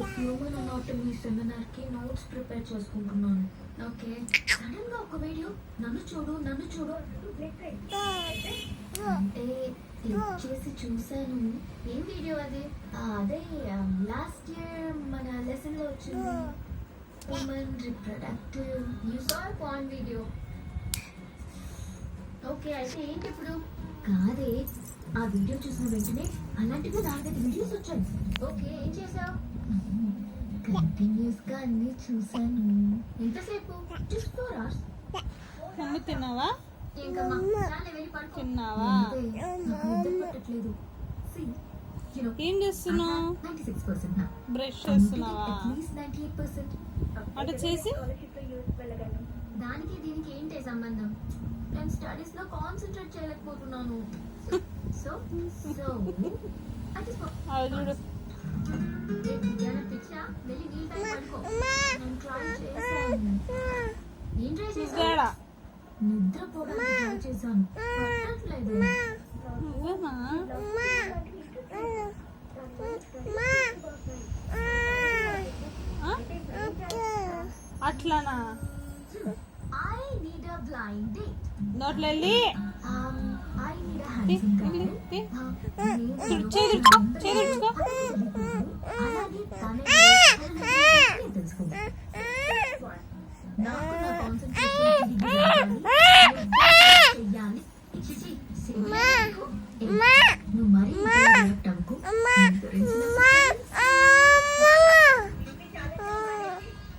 Human anatomy seminar కి notes prepare చేసుకుంటున్నాను. Okay, sudden గా ఒక వీడియో నన్ను చూడు అంటే క్లిక్ చేసి చూసాను. ఏం వీడియో అది? అదే లాస్ట్ ఇయర్ మన లెసన్ లో వచ్చింది, human reproductive. You saw pan video. Okay, అయితే ఏంటి ఇప్పుడు? కాదే, ఆ వీడియో చూసిన వెంటనే అలాంటివి 4-5 వీడియోస్ వచ్చాయి. ఓకే, ఏం చేసావు? కంటిన్యూస్ గా అన్ని చూసాను. ఎంతసేపు? just 4 hours. మమ్మీ తిన్నావా? తిన్నావా? పట్టట్లేదు. ఏం చేస్తున్నావు? 96% బ్రష్ చేస్తున్నావా? అట్లీస్ట్ 98%. అటు చేసి దానికి దీనికి ఏంటి సంబంధం? నేను స్టడీస్ లో కాన్సంట్రేట్ చేయలేకపోతున్నాను. సో అవి చూడు. పిచ్చా, వెళ్ళి నీ టైం పడుకో. నేను ట్రై చేశాను. ఏం ట్రై చేశాను? నిద్రపోవడానికి ట్రై చేశాను, పట్టట్లేదు. నువ్వేనా? అట్లానా? I need a blind date. నోట్లో వెళ్ళి I need a handsome guy. చేదుర్చుకో. అలాగే తనే తెలుసుకో. నాకు నా కాన్సంట్రేషన్ చెయ్యాలి. నువ్వు మరీ రియాక్ట్ అవ్వకు.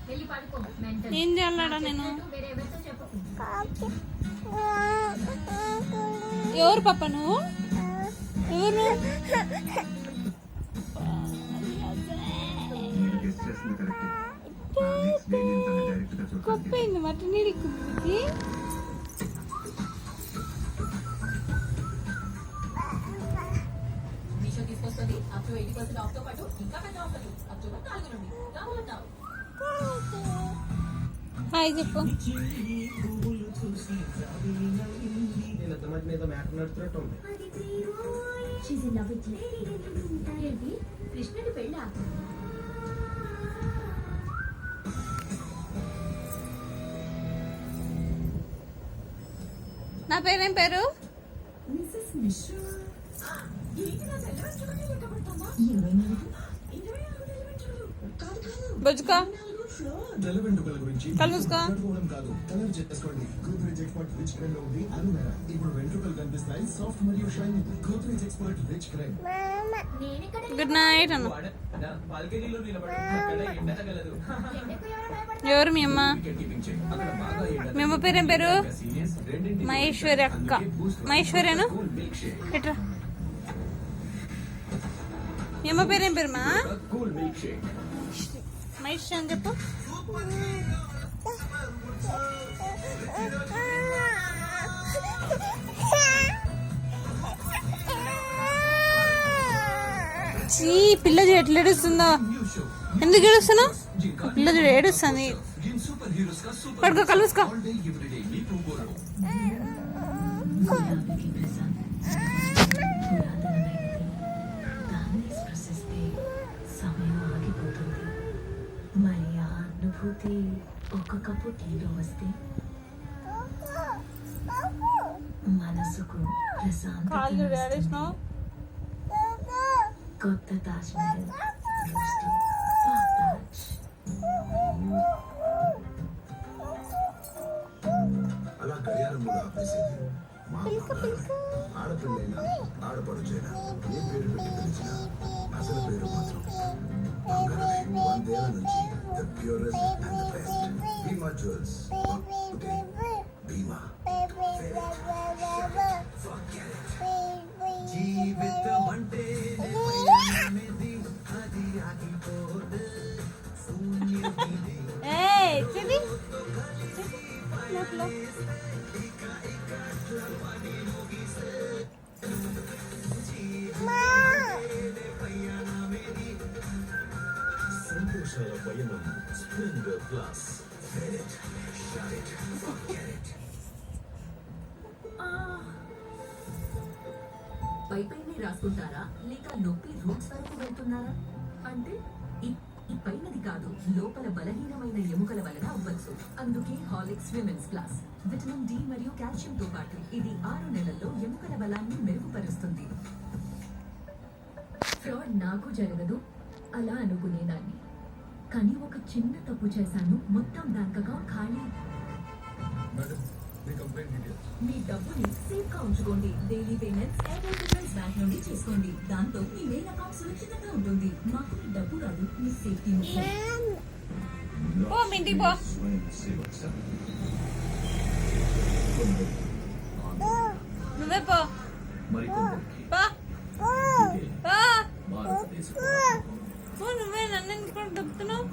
వెళ్ళి పడుకో. ఏం చేయాలడా నేను? వేరే ఎవరితో చెప్పకు. ఎవరు పాప నువ్వు? ఎవరు? గొప్పైంది మట్టి నీడికి. తీసుకొస్తుంది అప్ టు 80% ఆఫ్ తో పాటు ఇంకా పెద్ద ఆఫర్లు అక్టోబర్ 4 నుండి రాబోతున్నాం. హాయ్ చెప్పు. కృష్ణుడి పెళ్ళా? నా పేరేం పేరు? మిస్సెస్ మిశ్రా. బుజ్జుకో. తెల్ల వెంట్రుకల గురించి కళ్ళు మూసుకో. కాదు, కలర్ చేసుకోండి. గోద్రేజ్ ఎక్స్పర్ట్ రిచ్ క్రీమ్ లో ఉంది అలోవెరా. ఇప్పుడు వెంట్రుకలు కనిపిస్తాయి సాఫ్ట్ మరియు shiny. Godrej expert rich cream. Good night అన్న. ఎవరు మీ అమ్మ? మీ అమ్మ పేరేం పేరు? మహేశ్వరి అక్క. మహేశ్వరేను ఎట్రా. మీ అమ్మ పేరేం పేరు? మా మహేశ్వరి అని చెప్పు. ఈ పిల్ల చూడు ఎట్లా ఏడుస్తుందో. ఎందుకు ఏడుస్తున్నావు? పిల్ల చూడు ఏడుస్తుంది. పడుకో, కలుసుకో. మరి ఆ అనుభూతి ఒక కప్పు టీలో వస్తే మనసుకు ప్రశాంతత. కొత్త తాజ్ మహల్ రోస్టింగ్ తాజ్. అలా గడియారంలో ఆపేసేది మా ఆడపిల్లైనా ఆడపడుచైనా ఏ పేరు పెట్టి పిలిచినా అసలు పేరు మాత్రం బంగారమే. 100 ఏళ్ల నుంచి the purest and the best. Bhima jewels. Bhima జీవితం అంటే అది ఆగిపోదు. సంతోషాల పయనం స్ప్లెండర్ ప్లస్. పైపైనే రాసుకుంటారా లేక నొప్పి రూట్స్ వరకు వెళ్తున్నారా? అంటే కాదు, లోపల బలహీనమైన ఎముకల వలన అవ్వచ్చు. అందుకే హాలిక్స్ విమెన్స్ ప్లస్ విటమిన్ డి మరియు కాల్షియం తో పాటు ఇది 6 నెలల్లో ఎముకల బలాన్ని మెరుగుపరుస్తుంది. ఫ్రాడ్ నాకు జరగదు అలా అనుకునేదాన్ని, కానీ ఒక చిన్న తప్పు చేశాను. మొత్తం బ్యాంక్ అకౌంట్ ఖాళీ. మీ డబ్బుని సేఫ్ గా ఉంచుకోండి. Daily payments Airtel payments bank నుండి చేసుకోండి. దాంతో మీ మెయిన్ అకౌంట్ సురక్షితంగా ఉంటుంది. మాకు మీ డబ్బు కాదు, మీ సేఫ్టీ ముఖ్యం. పో మీ ఇంటికి పో. నువ్వే పో. పో. పో. నువ్వే నన్ను ఎందుకు చెప్తున్నావు?